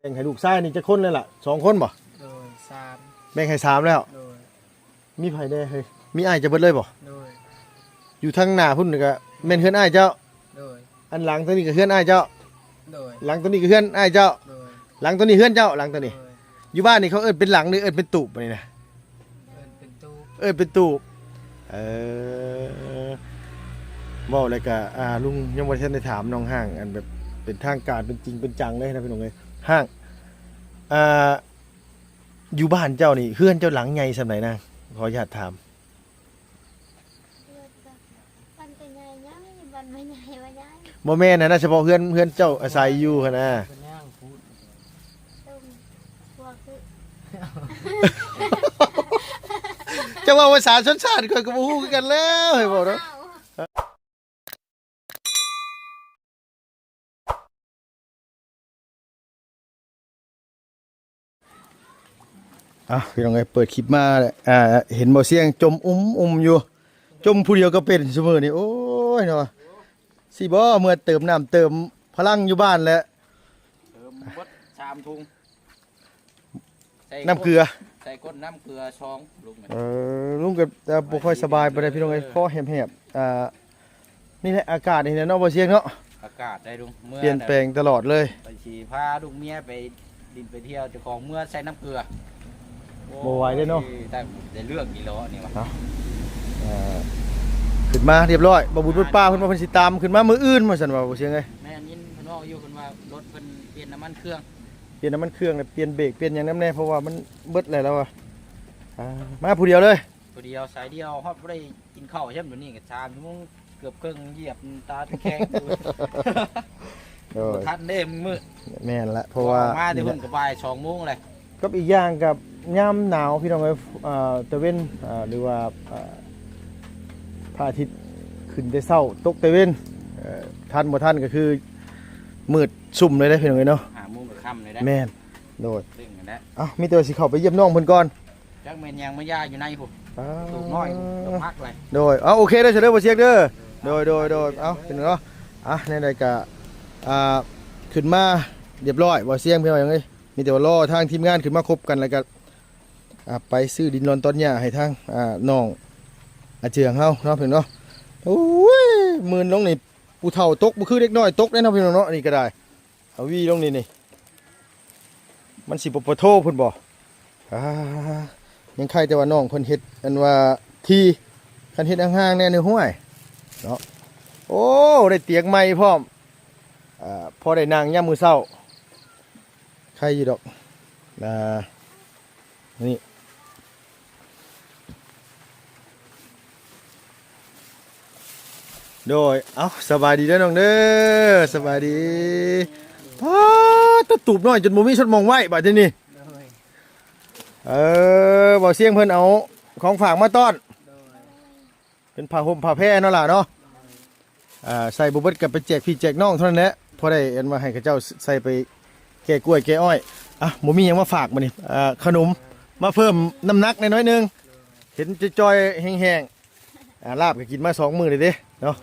บ่งให้ลูกชายนี่จะคนเลยล่ะ2คนบ่โดย3แบ่งให้3แล้วโดยมีไผได้เฮ้ยมีอ้ายจะเบิดเลยบ่โดยอยู่ทางหน้าพุ่นก็แม่นเฮือนอ้ายเจ้าโดยอันหลังตัวนี้ก็เฮือนอ้ายเจ้าโดยหลังตัวนี้ก็เฮือนอ้ายเจ้าโดยหลังตัวนี้เฮือนเจ้าหลังตัวนี้โดยอยู่บ้านนี่เขาเอิ้นเป็นหลังหรือเอิ้นเป็นตูบบ่นี่นะเป็นตู้เอิ้นเป็นตูบเว้าแล้วก็ลุงยังบ่ทันได้ถามน้องห้างอันแบบเป็นทางการเป็นจริงเป็นจังเลยนะพี่น้องเอ้ยห้างอยู่บ้านเจ้านี่เฮือนเจ้าหลังใหญ่ส่ำไหนนะขออนุญาตถามบ้านเป็นไงยังบ้านไม่ใหญ่ว่าใหญ่บ่แม่นนะเฉพาะเฮือนเจ้าอาศัยอยู่หั่นนะ เป็นย่างพูด ต้มพวกคือ จะว่าภาษาชนชาติข่อยก็บ่ฮู้คือกันแล้วให้บอกเนาะพี่น้องเอ้ยเปิดคลิปมาเห็นบ่เสียงจมอยู่จมผู้เดียวก็เป็นซุมื้อนี้โอ้ยเนาะสิบ่เมื่อเติมน้ำเติมพลังอยู่บ้านแล้วเติมบด3 ถุงน้ำเกลือใส่ก้นน้ำเกลือช่องลุงลุงก็บ่ค่อยสบายปานใดพี่น้องเอ้ยคอแหบๆนี่แหละอากาศนี่แหละเนาะบ่เสียงเนาะอากาศได้ลุงเมื่อเปลี่ยนแปลงตลอดเลยไปขี่พาลูกเมียไปดินไปเที่ยวเจ้าของเมื่อใส่น้ำเกลือบ่ไหวเด้เนาะได้เลือกกี่ล้อนี่วะขึ้นมาเรียบร้อยบ่บุญป้าเพิ่นว่าเพิ่นสิตามขึ้นมามื้ออื่นว่าซั่นว่าบ่เสียงเอ้ยแม่ยินเพิ่นว่าอยู่เพิ่นว่ารถเพิ่นเปลี่ยนน้ำมันเครื่องเปลี่ยนน้ำมันเครื่องเปลี่ยนเบรกเปลี่ยนหยังนำแน่เพราะว่ามันเบิดแล้วอ่ะมาผู้เดียวเลยผู้เดียวสายเดียวฮอดบ่ได้กินข้าวใช่มั้ยนี่ก็3 ชั่วโมงเกือบครึ่งเหยียบตาตะแคงทันเด้มื้อแม่นละเพราะว่ามาที่เพิ่นก็บ่าย2 โมงเลยกับอีกอย่างกับยามหนาวพี่น้องเอ้ยตะเว้นหรือว่าพระอาทิตย์ขึ้นแต่เช้าตกแต่เว้นทันบ่ทันก็คือมืดซุ่มเลยได้พี่น้องเอ้ยเนาะ5 โมงก็ค่ำเลยได้แม่นโดดเร่งกันแล้วมีแต่สิเข้าไปเยี่ยมน้องเพิ่นก่อนจักแม่นยังบ่ย่าอยู่ในพุ่นตูกน้อยก็พักเลยโดยโอเคเด้อเด้อบ่เสียกเด้อโดยพี่น้องเนาะในใดก็ขึ้นมาเรียบร้อยบ่เสียงพี่น้องเอ้ยมีแต่ว่ารอทางทีมงานขึ้นมาครบกันแล้วก็ไปซื้อดินรอนต้นหญ้าให้ทางน้องอาเจืองเฮาเนาะพี่น้องเนาะโอ้ยมื่นลงนี่ผู้เฒ่าตกบ่คือเด็กน้อยตกได้เนาะพี่น้องเนาะนี่ก็ได้เอาวีลงนี่มันสิบ่ปะโทเพิ่นบ่ยังใครแต่ว่าน้องเพิ่นเฮ็ดอันว่าที่คันเฮ็ดห่างๆแน่ในห้วยเนาะโอ้ได้เตียงใหม่พร้อมพอได้นั่งยามมื้อเช้าใครอยู่ดอกนี่โดยสบายดีเด้อน้องเด้อสบายดีตะตูบน้อยจนบ่มีชดมองไว้บัดนี้บ่เสียงเพิ่นเอาของฝากมาต้อนเป็นผ้าห่มผ้าแพร่เนาะล่ะเนาะใส่บ่เบิดก็ไปแจกพี่แจกน้องเท่านั้นแหละพอได้เห็นว่าให้เขาเจ้าใส่ไปแก้กล้วยแก้อ้อยบ่มีหยังมาฝากมื้อนี้ขนมมาเพิ่มน้ำหนักหน่อยนึงเห็นจอยๆแห้งๆลาบก็กินมา2 มื้อเลยเด้เนาะ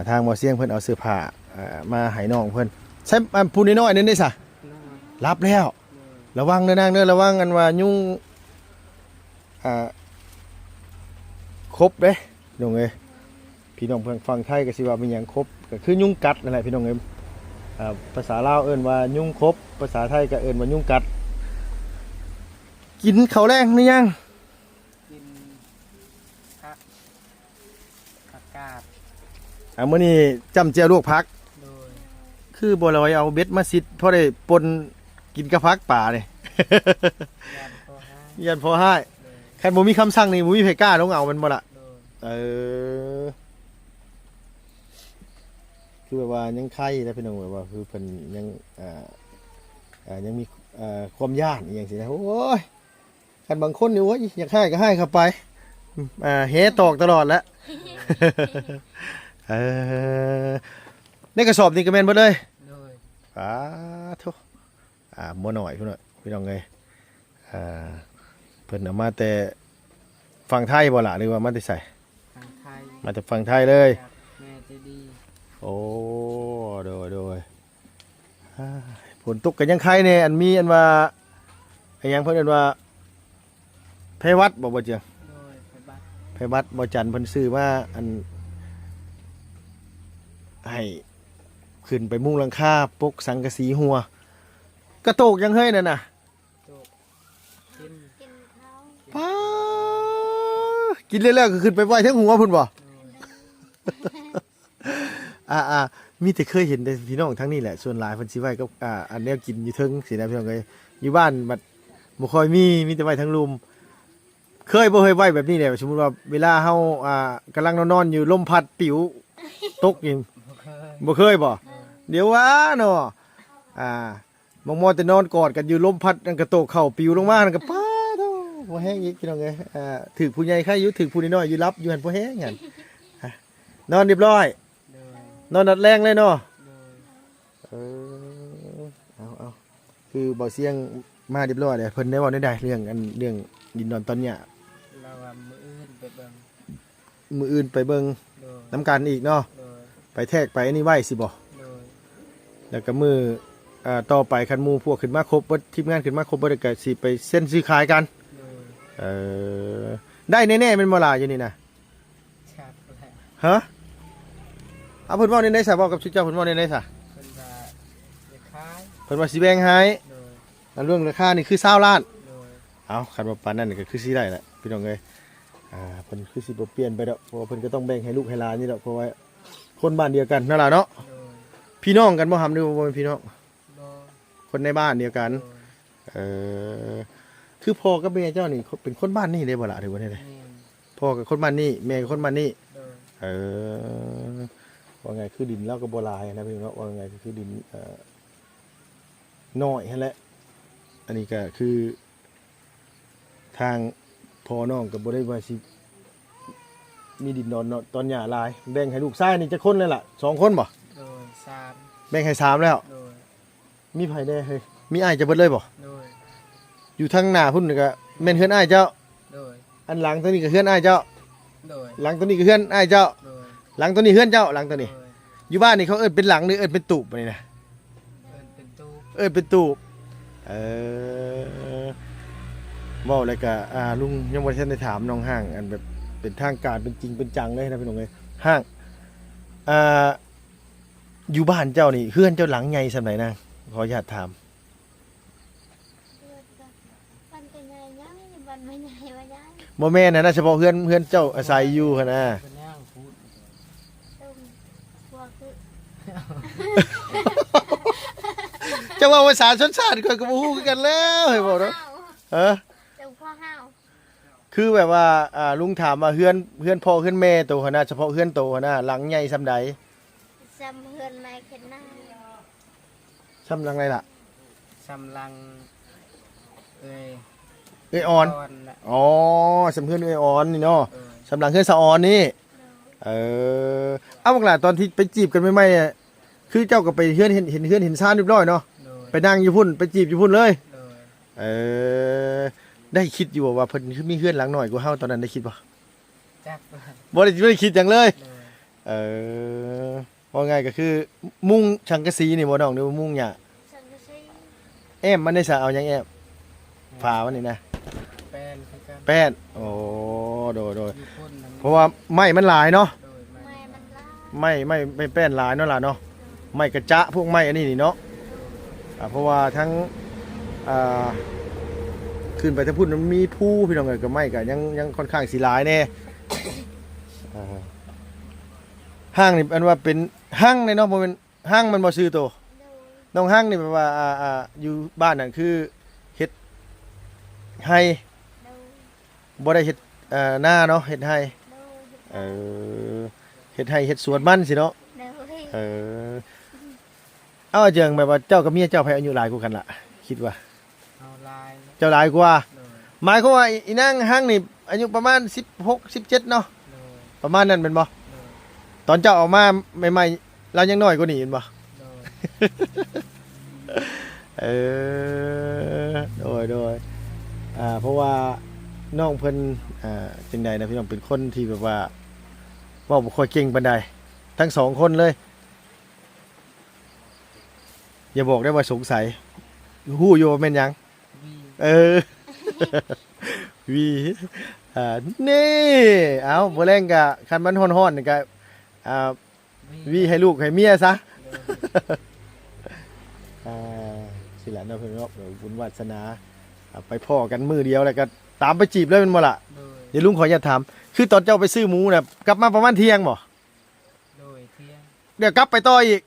ทางบ่เสียงเพิ่นเอาเสื้อผ้ามาให้น้องเพิ่นใช้ผู้น้อยๆนั่นได้ซะรับแล้วระวังเด้อนางเด้อระวังกันว่ายุงครบเด้น้องเอ้ยพี่น้องเพิ่นฟังไทยก็สิว่ามีหยังครบก็คือยุงกัดนั่นแหละพี่น้องเอ้ยภาษาลาวเอิ้นว่ายุงครบภาษาไทยก็เอิ้นว่ายุงกัดกินข้าวแรงหรือยังกินผักกาดมื้อนี้จำเจียวลวกผักคือบ่ลอยเอาเบ็ดมาซิดพอได้ปนกินกับผักป่านี่ยันพอให้ใครบ่มีคำสั่งนี่บ่มีไผกล้าลงเอามันบ่ล่ะคือแบบว่ายังไข่แล้วพี่น้องแบบว่าคือเพิ่นยังยังมีความย่านอย่างสินะโอ้ยคันบางคนนี่โอ้ยอยากให้ก็ให้เข้าไปเฮตอกตลอดแล้วในกระสอบนี่ก็แม่นเบิดเลยทุกบ่หน่อยพี่น้องเอ้ยเพิ่นเอามาแต่ฝั่งไทยบ่ล่ะหรือว่ามาแต่ไสมาแต่ฝั่งไทยเลยแม่จะดีโอ้โดย ฝนตกก็ยังใครเนี่ยอันมีอันว่าอันหยังเพิ่นเอิ้นว่าไผวัดบ่เจียง โดยไปบ้าน ไผวัดบ่จันทร์เพิ่นซื้อมาอันให้ขึ้นไปมุงหลังคาปกสังกะสีหัวกระโตกยังเฮ้ยนั่นน่ะ โตกกิน กินข้าว ป้ากินเรื่อยๆก็ขึ้นไปไหวทั้งหัวพุ่นบ่ มีแต่เคยเห็นแต่พี่น้องทั้งนี้แหละส่วนหลายเพิ่นสิไหวก็อันแนวกินอยู่เทิงสินะพี่น้องเอ้ยอยู่บ้านบัดบ่ค่อยมีแต่ไหวทั้งลุมเคยบ่เคยไหวแบบนี้แหละสมมุติว่าเวลาเฮากำลังนอนๆอยู่ลมพัดปิวตกอยู่ บ่เคย บ่เคยบ่เดี๋ยวว่าเนาะมอแต่นอนกอดกันอยู่ลมพัดนั่นก็โตกเข้าปิวลงมานั่นก็ป้าโธ่บ่แห้งอีกพี่น้องเอ้ยถึกผู้ใหญ่ใครอยู่ถึกผู้น้อยๆอยู่รับอยู่หั่นบ่แห้งหั่นนอนเรียบร้อย โดย นอนนัดแรงเลยเนาะ โดย เอาคือบ่เสียงมาเรียบร้อยเลยเพิ่นได้เว้าได้เรื่องดินนอนตอนเนี้ย เราว่ามื้ออื่นไปเบิ่ง มื้ออื่นไปเบิ่ง โดย น้ำกันอีกเนาะ โดย ไปแทรกไปอันนี้ไว้สิบ่ โดย แล้วก็มื้อต่อไปคันหมู่พวกขึ้นมาครบเบิดทีมงานขึ้นมาครบเบิดก็สิไปเซ็นซื้อขายกัน โดย ได้แน่ๆแม่นบ่ล่ะอยู่นี่นะ ชัดแล้ว ฮะเอาเพิ่นเว้าในซะเว้ากับชื่อเจ้าเพิ่นเว้าในซะ เพิ่นว่าจะขาย เพิ่นว่าสิแบ่งให้ โดย แล้วเรื่องราคานี่คือ20ล้าน โดย เอาคันว่าปานนั้นก็คือสิได้แหละพี่น้องเอ้ยเพิ่นคือสิบ่เปลี่ยนไปดอกเพราะว่าเพิ่นก็ต้องแบ่งให้ลูกให้หลานนี่ดอกเพราะว่าคนบ้านเดียวกันนั่นล่ะเนาะ โดย พี่น้องกันบ่หำหรือว่าบ่เป็นพี่น้อง โดย คนในบ้านเดียวกัน โดย คือพ่อกับแม่เจ้านี่เป็นคนบ้านนี่ได้บ่ล่ะหรือว่าได๋ นี่ พ่อกับคนบ้านนี่แม่กับคนบ้านนี่ โดย ว่าไงคือดินเราก็บ่หลายนะพี่น้องเนาะว่าไงก็คือดินน้อยหั่นแหละอันนี้ก็คือทางพ่อน้องก็บ่ได้ว่าสิมีดินนอนเนาะตอนหย่าหลายแบ่งให้ลูกชายนี่จักคนเลยล่ะ2คนบ่ โดยสาม แบ่งให้3แล้ว โดย มีไผได้เฮ้ยมีอ้ายจะเบิดเลยบ่ โดย อยู่ทางหน้าพุ่นนี่ก็แม่นเฮือนอ้ายเจ้า โดย อันหลังตัวนี้ก็เฮือนอ้ายเจ้า โดย หลังตัวนี้ก็เฮือนอ้ายเจ้า โดย หลังตัวนี้เฮือนเจ้าหลังตัวนี้ โดย อยู่บ้านนี่เขาเอิ้นเป็นหลังหรือเอิ้นเป็นตูบบ่นี่นะ เอิ้นเป็นตู้ เอิ้นเป็นตูบเว้าแล้วก็ลุงยังบ่ทันได้ถามน้องห้างอันแบบเป็นทางการเป็นจริงเป็นจังเลยนะพี่น้องเอ้ยห้างอยู่บ้านเจ้านี่เฮือนเจ้าหลังใหญ่ซำไหนนางขออนุญาตถาม เลือดก็บ้านเป็นไงยังบ้านไม่ใหญ่ว่ายัง บ่แม่นนะเฉพาะเฮือนเจ้าอาศัยอยู่หั่นนะ เป็นย่างพูด ตุ้มพวกคือ จะว่าภาษาชนชาติก็บ่ฮู้คือกันแล้วเฮ้ยบ่เนาะ ห้าว เออ ตุ้มพ่อห้าว คือแบบว่าลุงถามว่าเฮือนพ่อเฮือนแม่โตหั่นนะเฉพาะเฮือนโตหั่นนะหลังใหญ่ซำใด จำเฮือนไม่เข็นหน้า ซำหลังไรล่ะ สำลังเอ้ย เอ้ยอ่อน น่ะ อ๋อสำเฮือนเอ้ยอ่อนนี่เนาะ เออ สำหลังเฮือนสะออนนี่เอาบักล่ะตอนที่ไปจีบกันใหม่ๆเนี่ยคือเจ้าก็ไปเฮือนเห็นเฮือนเห็นซ่านเรียบร้อยเนาะ โดย ไปนั่งอยู่พุ่นไปจีบอยู่พุ่นเลย โดย ได้คิดอยู่ว่าเพิ่นคือมีเฮือนหลังหน่อยกว่าเฮาตอนนั้นได้คิดบ่ จัก บ่ได้คิดหยังเลย โดย ว่าไงก็คือมุ้งชังกะสีนี่บ่น้องหรือว่ามุ้งหญ้า สังกะสี แอมมันได้สะเอาหยังแอมฝามันนี่นะ แป้นคือกัน แป้นโอ้โดย อยู่พ่นมัน เพราะว่าไม้มันหลายเนาะ โดย ไม่มันล่า ไม่แป้นหลายเนาะล่ะเนาะไม้กระจะพวกไม้อันนี้นี่เนาะเพราะว่าทั้งขึ้นไปถ้าพูดมันมีผู้พี่น้องเอ้ยก็ไม้ก็ยังค่อนข้างสิหลายแน่ห้างนี่อันว่าเป็นห้างเลยเนาะบ่เป็นห้างมันบ่ซื้อโต โดย น้องห้างนี่แปลว่าอยู่บ้านนั่นคือเฮ็ดให้ โดย บ่ได้เฮ็ดหน้าเนาะเฮ็ดให้ โดย เฮ็ดให้เฮ็ดสวนมันสิเนาะ โดย เอาเจิงแบบว่าเจ้ากับเมียเจ้าไผอายุหลายกว่ากันล่ะคิดว่า เอาลาย เจ้าหลายกว่า โดย หมายความว่าอีนางห้างนี่อายุประมาณ16 17เนาะ โดย ประมาณนั้นเป็นบ่ โดย ตอนเจ้าออกมาใหม่ๆเรายังน้อยกว่านี้เป็นบ่ โดย โดยเพราะว่าน้องเพิ่นจังใดนะพี่น้องเป็นคนที่แบบว่าเว้าบ่ค่อยเก่งปานใดทั้งสองคนเลย อย่าบอกได้ว่าสงสัยฮู้อยู่ว่าแม่นหยัง วี เออ วีนี่เอาบ่แรงกะคันมันฮ้อนๆนี่ก็อ่าวีให้ลูกให้เมียซะ สิแหละเนาะเพิ่นเนาะเดี๋ยวบุญวาสนาไปพ่อกันมือเดียวแล้วก็ตามไปจีบเลยแมันบ่ล่ะ โดย เดี๋ยวลุงขออย่าตถามคือตอนเจ้าไปซื้อหมูน่ะกลับมาประมาณเที่ยงบ่ โดยเที่ยง เดี๋ยวกลับไปต่ออีก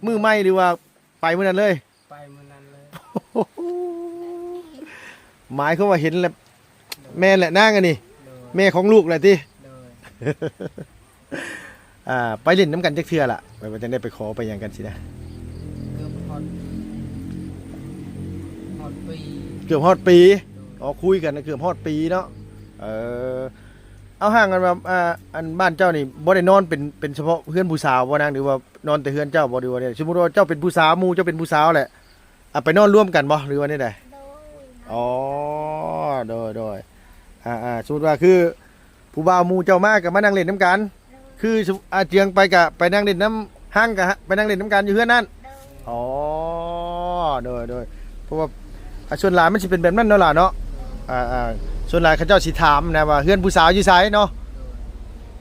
มือไหมหรือว่าไปมื้อนั้นเลย ไปมื้อนั้นเลย หมายเขามว่าเห็นแล้วแม่แหละนางอันนี้ โดย แม่ของลูกแหละติ โดย ไปเล่นน้ำกันจักเทื่อล่ะไปว่าจะได้ไปขอไปหยังกันสินะ เกือบฮอดปี เกือบฮอดปี โดย อ๋อคุยกันนะเกือบฮอดปีเนาะเอาห่างกันมาอันบ้านเจ้านี่บ่ได้นอนเป็นเฉพาะเพื่อนผู้สาวบ่นางหรือว่านอนแต่เพื่อนเจ้าบ่หรือว่าเนี่ยสมมุติว่าเจ้าเป็นผู้สาวหมู่เจ้าเป็นผู้สาวแหละไปนอนร่วมกันบ่หรือว่านี่ใด โดย อ๋อโดยสมมุติว่าคือผู้บ่าวหมู่เจ้ามาก็มานั่งเล่นน้ำกัน คือเจียงไปก็ไปนั่งเล่นน้ำห้างก็ไปนั่งเล่นน้ำกันอยู่เพื่อนนั่น โดย อ๋อโดยเพราะว่าส่วนหลายมันสิเป็นแบบนั้นเนาะล่ะเนาะส่วนหลายเขาเจ้าสิถามนะว่าเพื่อนผู้สาวอยู่ไสเนาะ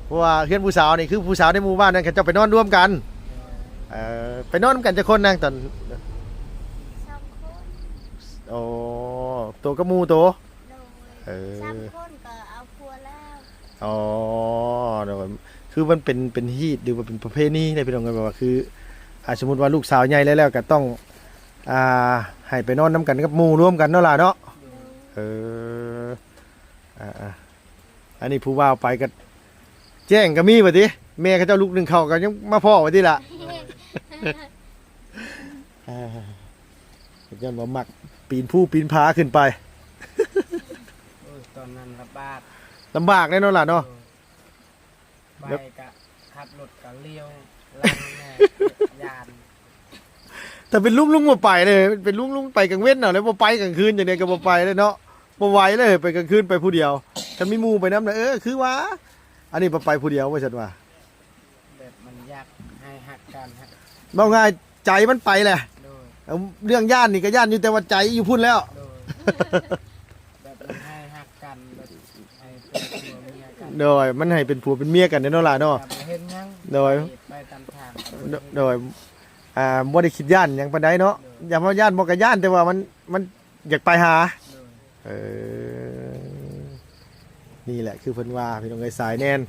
เพราะว่าเพื่อนผู้สาวนี่คือผู้สาวในหมู่บ้านนั้นเขาเจ้าไปนอนร่วมกันไปนอนร่วมกันจะคนนั่งตอน 2 คน โอ้ตัวกับหมู่ตัว โดย เออ 3 คนก็เอาพัวแล้ว อ๋อเดี๋ยวคือมันเป็นฮีตหรือว่าเป็นประเพณีได้พี่น้องกันแบบว่าคือสมมติว่าลูกสาวใหญ่แล้วก็ต้องให้ไปนอนน้ำกันกับหมู่ร่วมกันเนาะล่ะเนาะ โดย อันนี้ผู้ว่าไปก็แจ้งก็มีบ่ติแม่เขาเจ้าลูกหนึ่งเขาก็ยังมาพ่อบ่ติล่ะยันว่ามักปีนผู้ปีนผาขึ้นไป โอ้ยตอนนั้นลำบาก ลำบากแน่นอนล่ะเนาะ ไปกะขับรถกะเลี้ยวลังแม่ยาน แต่เป็นลุงบ่ไปเลยเป็นลุงไปกลางเว้นเนาะแล้วบ่ไปกลางคืนจังได๋ก็บ่ไปเลยเนาะบ่ไหวเลยไปกลางคืนไปผู้เดียวถ้ามีหมู่ไปนำน่ะคือว่าอันนี้บ่ไปผู้เดียวว่าซั่นว่า แบบมันยากให้หักกันหัก เว้าง่ายใจมันไปแหละ โดย เรื่องย่านนี่ก็ย่านอยู่แต่ว่าใจอยู่พุ่นแล้ว โดยแบบมันให้หักกันแบบให้เป็นตัวเมียกัน โดยมันให้เป็นผัวเป็นเมียกันเนาะล่ะเนาะ อย่าไปเห็นหยัง โดย ไปตามทาง โดยบ่ได้คิดย่านหยังปานใดเนาะอย่ามาย่านบ่ก็ย่านแต่ว่ามันอยากไปหา โดย เออนี่แหละคือเพิ่นว่าพี่น้องเอ้ยสายแน่น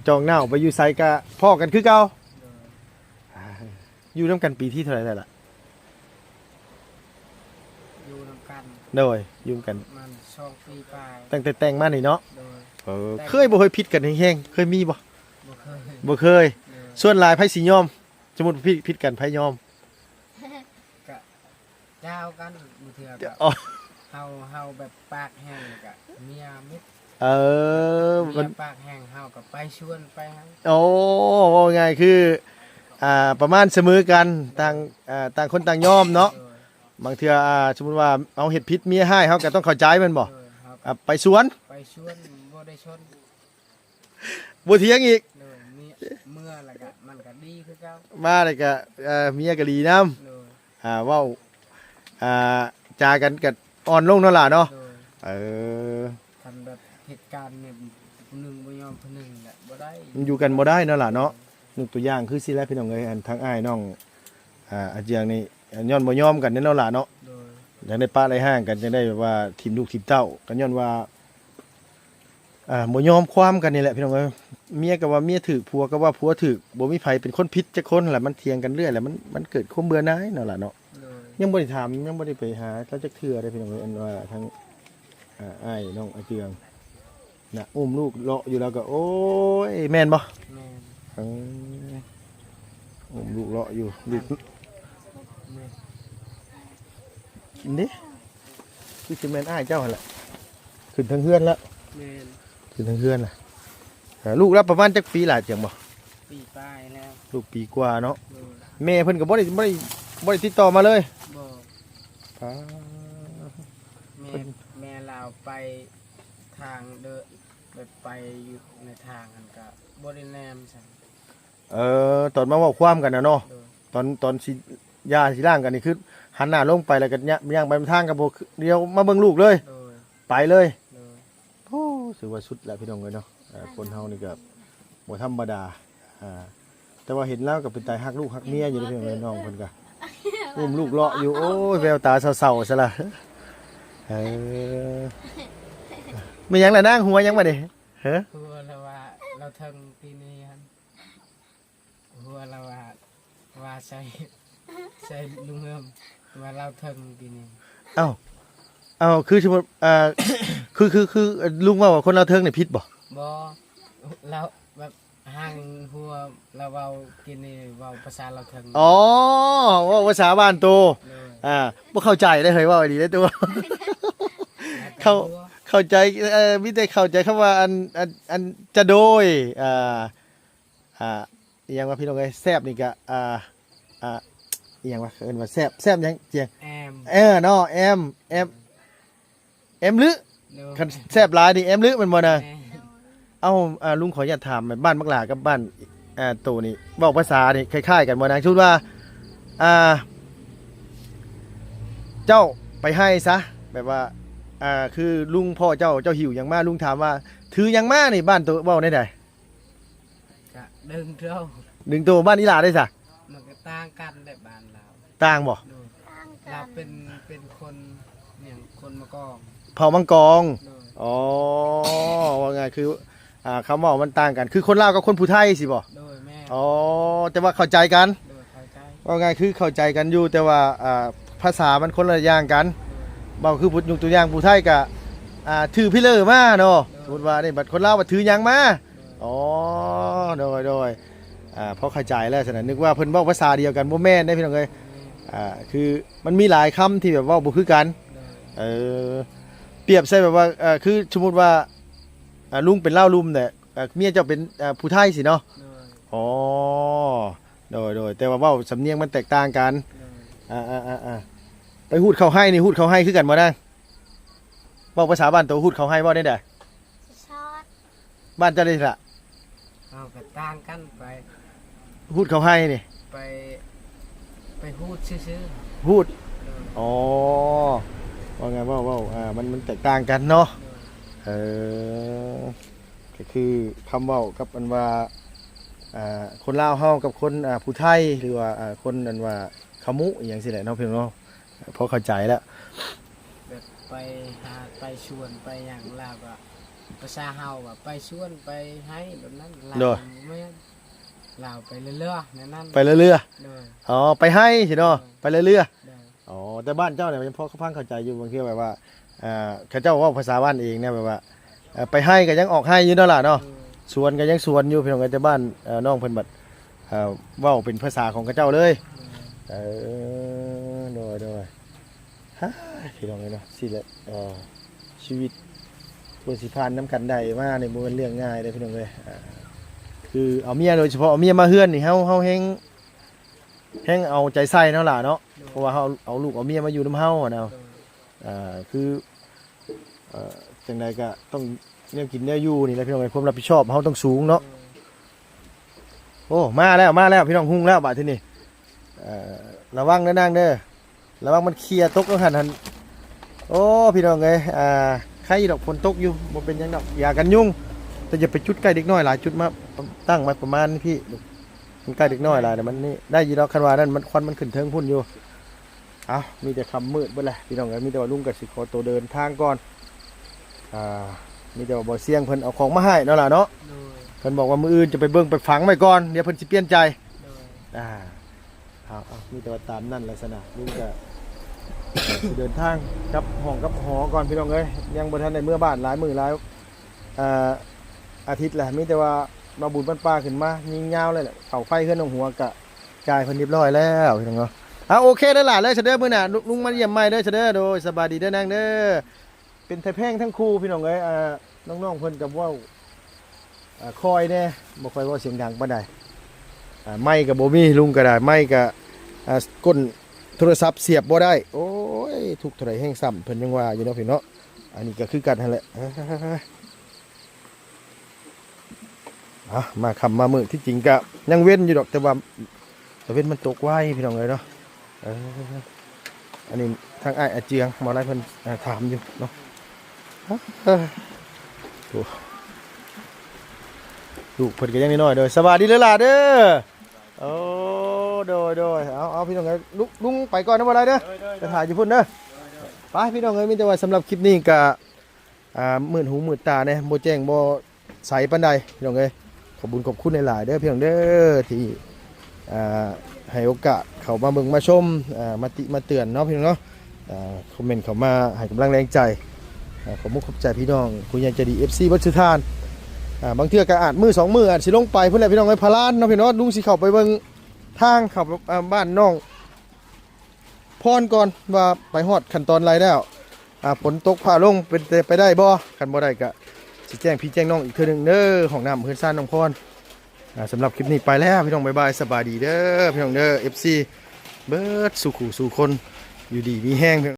จองเหน้าไปอยู่ไสก็พ้อกันคือเก่า โดย อยู่นํกันปีที่เท่าไหร่แล้วล่ะ อยู่นำกัน โดยอยู่กัน มัน2 ปีปลาย ตั้งแต่แต่งมานี่เนาะ โดย เคยบ่เคยผิดกันแห้งๆเคยมีบ่ บ่เคย บ่เคย โดย ส่วนหลายไผสิยอมสมมุติผิดกันไผยอม กะเจ้ากันมือเถื่อกับ อ๋อ เฮาแบบปากแห้งกะเมียมิด เออ เมี มัน ยปากแห้งเฮากับไปชวนไปให้ โอ้ว่าไงคือประมาณเสมอกันต่างคนต่างยอมเนาะ โดย บางเทื่อสมมุติว่าเอาเห็ดพิษเมียให้เขาก็ต้องเข้าใจแมันบ่ โดยเฮา ไปสวน ไปชวนบ่ได้ชน บ่เถียงอีก โดยเมื่อแล้วก็มันก็ดีคือเก่า มาเลยก็เมียก็ดีนำ โดย เว้าจากันก็อ่อนลงเนาะล่ะเนาะ โดย เออ ทำแบบเหตุการณ์เนี่ยผู้หนึงบ่ยอมผู้หนึงแหละบ่ได้ มันอยู่กันบ่ได้เนาะล่ะเนาะยกตัวอย่างคือสิแลพี่น้องเอ้ยอันทั้งอ้ายน้องอาเจียงนี่ย้อนบ่ยอมกันเนาะล่ะเนาะ โดย อยากได้ป้าได้ห้างกันจังได้แบบว่าทีมลูกทีมเต้ากันย้อนว่าบ่ยอมความกันนี่แหละพี่น้องเอ้ยเมียก็ว่าเมียถูกผัวก็ว่าผัวถูกบ่มีไผเป็นคนผิดจักคนแหละมันเถียงกันเรื่อยแหละมันเกิดความเบื่อหน่ายนั่นล่ะเนาะ โดย ยังบ่ได้ถามยังบ่ได้ไปหาเขาจักเทื่อได้พี่น้องเอ้ยอันว่าทั้งอ้ายน้องอาเจืองน่ะอุ้มลูกเลาะอยู่แล้วก็โอ้ยแม่นบ่ แม่น อืมอุ้มลูกเลาะอยู่ลูก แม่น กินดิคือสิแม่นอ้ายเจ้าหั่นแหละขึ้นทางเฮือนแล้ว แม่น ถึงทางเพื่อนล่ะลูกรับประมาณจักปีล่ะจังบ่ ปีปลายแล้ว ลูกปีกว่าเนาะ โดย แม่เพิ่นก็บ่ได้ติดต่อมาเลย บ่ อ่า แม่ลาวไปทางเดินแบบไปอยู่ในทางกันก็บ่ได้แนมซั่น ตอนมาเว้าความกันน่ะเนาะ โดย ตอนสิ ยาสิล่างกันนี่คือหันหน้าลงไปแล้วก็เนี่ยย่างไปทางกับบ่เดียวมาเบิ่งลูกเลย โดย ไปเลย โดย โอ้ถือว่าสุดแล้วพี่น้องเลยเนาะคนเฮานี่ก็บ่ธรรมดาแต่ว่าเห็นแล้วก็เป็นตายฮักลูกฮักเมียอยู่เด้อพี่น้องเอ้ยน้องเพิ่นก็อุ้มลูกเลาะอยู่โอ้ยแววตาเศร้าๆซะละมีหยังล่ะนางหัวหยังมาดิเฮ้อ หัวเราว่าเราเทิงปีนี้ครับหัวเราว่าใส่ลุงเอิมว่าเราเทิงปีนี้ เอ้าคือสมมุติคือลุงว่าคนเราเทิงนี่ผิดบ่ บ่เราแบบห่างหัวเราเว้ากินนี่เว้าภาษาเราเทิง อ๋อว่าภาษาบ้านโต เลย บ่เข้าใจได้เฮ้ยว่าดีได้ตัว เข้าใจมิได้เข้าใจคำว่าอันจะโดยอหยังว่าพี่น้องเอ้ยแซ่บนี่ก็อหยังว่าเอิ้นว่าแซ่บหยังเจียง แอม เนาะแอมลึ เลย คันแซ่บหลายนี่แอมลึมันบ่น่ะ แอม เอ้าลุงขออนุญาตถามบ้านมักหลากับบ้านโตนี่เว้าภาษานี่คล้ายๆกันบ่นางชุดว่าเจ้าไปให้ซะแบบว่าคือลุงพ่อเจ้าหิวหยังมาลุงถามว่าถือหยังมานี่บ้านโตเว้าได้ใด ก็ดึงเท่า ดึงโตบ้านอีหลาได้ซะ มันก็ต่างกันได้บ้านเรา ต่างบ่ โดย ต่างกั เรา น เป็นคนเนี่ยคนมากอง เผ่ามังกร โดย อ๋อว่าไงคือคำเว่ามันต่างกันคือคนลาวกับคนผู้ไทยสิบ่ โดยแม่ อ๋อแต่ว่าเข้าใจกัน โดยเข้าใจ ว่าไงคือเข้าใจกันอยู่แต่ว่าภาษามันคนละอย่างกันเบาคือพูดยกตัวอย่างผู้ไทยกับถือพิเลอร์มาเนาะสมมติว่านี่บัดคนลาวว่าถือหยังมาอ๋อโดยพอเข้าใจแล้วฉะนั้นนึกว่าเพิ่นเว้าภาษาเดียวกันบ่แม่นได้พี่น้องเอ้ยคือมันมีหลายคำที่แบบเว้าบ่คือกัน โดย เปรียบใส่แบบว่าคือสมมติว่าลุงเป็นเล่าลุมเนี่ยเมียเจ้าเป็นผู้ไทยสิเนาะ โดย อ๋อโดยแต่ว่าเว้าสำเนียงมันแตกต่างกัน โดย ไปหูดเขาให้นี่หูดเขาให้คือกันบ่ได้เว้าภาษาบ้านตัวหูดเขาให้เว้าได้ได ชอด บ้านเจ้าได้ล่ะ เอากระต่างกันไป หูดเขาให้นี่ ไปพูดซื่อ หูด ๆโดย อ๋อว่าไงเว้ามันแตกต่างกันเนาะ โดย ก็คือคำเว้ากับอันว่าคนลาวเฮากับคนผู้ไทยหรือว่าคนอันว่าขมุอหย่างสิแหละเนาะเพียงเนาะพอเข้าใจแล้ว แบบไปหาไปชวนไปอย่างลาวก็ภาษาเฮาแบบไปชวนไปให้แบบนั้นลาวไม่ลาวไปเรื่อยๆนั่น ไปเรื่อย โดย ๆอ๋อไปให้สิเนาะไปเรื่อย โดย ๆอ๋อแต่บ้านเจ้าเนี่ยยังพอเขาพังเข้าใจอยู่บางทีแบบว่าเขาเจ้าเว่าภาษาบ้านเองเนี่ยแบบว่าไปให้ก็ยังออกให้อยู่เนาะล่ะเนาะสวนก็ยังสวนอยู่พี่น้องกันแต่บ้านน้องเพิ่นบัดเว้าเป็นภาษาของเขาเจ้าเลยโดยฮะพี่น้องเนาะสิแหละชีวิตบนสิพานน้ำกันได้มาในบ่เป็นเรื่องง่ายเลยพี่น้องเอ้ยคือเอาเมียโดยเฉพาะเอาเมียมาเฮือนนี่เฮาแฮงเอาใจใส่เนาะล่ะเนาะเพราะว่าเฮาเอาลูกเอาเมียมาอยู่นำเฮาอะเนาะ คือจังใดก็ต้องเนี่ยกินเนี่ยอยู่นี่แหละพี่น้องไอ้ความรับผิดชอบเขาต้องสูงเนาะโอ้มาแล้วพี่น้องหุ้งแล้วบาดที่นี่ระวังนะนางเด้อระวังมันเคลียร์ตกแล้วหันโอ้พี่น้องเอ้ยใครดอกฝนตกอยู่บ่เป็นหยังดอกอย่ากันยุ่งแต่อย่าไปจุดใกล้เด็กน้อยหลายจุดมาตั้งมาประมาณนี้พี่มันใกล้เด็กน้อยหลายแต่มันนี่ได้ยีดอกคันว่านั่นมันควันมันขึ้นเทิงพุ่นอยู่มีแต่คำมืดเบิ่แหละพี่น้องเอ้ยมีแต่ว่าลุงกับสิขอตัวเดินทางก่อนมีแต่ว่าบ่เสี่ยงเพิ่นเอาของมาให้เนาะล่ะเนาะ โดย เพิ่นบอกว่ามื้ออื่นจะไปเบิ่งไปฝังไว้ก่อนเดี๋ยวเพิ่นสิเปลี่ยนใจ โดย เอามีแต่ว่าตามนั่นลักษณะลุงก็ สิเดินทางกับห้องกับหอก่อนพี่น้องเอ้ยยังบ่ทันได้เมื่อบ้านหลายมื้อหลายอาทิตย์แหละมีแต่ว่ามาบุญบ้านป้าขึ้นมายิงยาวเลยแหละเข้าไฟขึ้นตรงหัวกะจ่ายเพิ่นเรียบร้อยแล้วพี่น้องเนาะโอเคเด้อล่ะเลยเสยเด้อมื้อหน้าลุงมาเยี่ยมใหม่เด้อเสยเด้อโดยสบายดีเด้อนางเด้อเป็นไทแพงทั้งคู่พี่น้องเอ้ยน้องๆเพิ่นกับว่าคอยแน่บ่ค่อยเว่าเสียงดังปานใดไม้ก็บ่มีลุงก็ได้ไม้ก็ก้นโทรศัพท์เสียบบ่ได้โอ้ยทุกข์เท่าไหร่แห้งซ้ำเพิ่นยังว่าอยู่เนาะพี่เนาะอันนี้ก็คือกันนั่นแหละมาคำมามื้อที่จริงก็ยังเว้นอยู่ดอกแต่ว่าเว้นมันตกไว้พี่น้องเอ้ยเนาะ เอออันนี้ทางอ้ายอาเจียงหมอไรเพิ่นถามอยู่เนาะเออโอ้ลูกเพิ่นก็ยังน้อยๆเด้อสวัสดีเด้อล่ะเด้อโอ้โดยเอาพี่น้องเอ้ยลุงไปก่อนนะบ่ได้เด้อจะถ่ายอยู่พุ่นเด้อไปพี่น้องเอ้ยมีแต่ว่าสำหรับคลิปนี้ก็มืดหูมืดตาเนี่ยบ่แจ้งบ่ใสปานใดพี่น้องเอ้ยขอบคุณหลายๆเด้อพี่น้องเด้อที่ให้โอกาสเขามาเบิ่งมาชมมาติมาเตือนเนาะพี่น้องเนาะคอมเมนต์เข้ามาให้กำลังแรงใจขอบคุณขอบใจพี่น้องผู้ใหญ่ใจดี FC บัดสุทานบางเทื่อก็อาจมือ2มืออาจสิลงไปเพิ่นแหละพี่น้องเอ้ยพารานเนาะพี่น้องลุงสิเข้าไปเบิ่งทางเข้าบ้านน้องพรก่อนว่าไปฮอดขั้นตอนไรแล้วฝนตกผ่าลงเป็นไปได้บ่คันบ่ได้ก็สิแจ้งพี่แจ้งน้องอีกเทื่อนึงเด้อของน้ำเพิ่นซ่านน้องพรสำหรับคลิปนี้ไปแล้วพี่น้องบ๊ายบายสบายดีเด้อพี่น้องเด้อ FC เบิดสู่ขู่สู่คนอยู่ดีมีแห้ง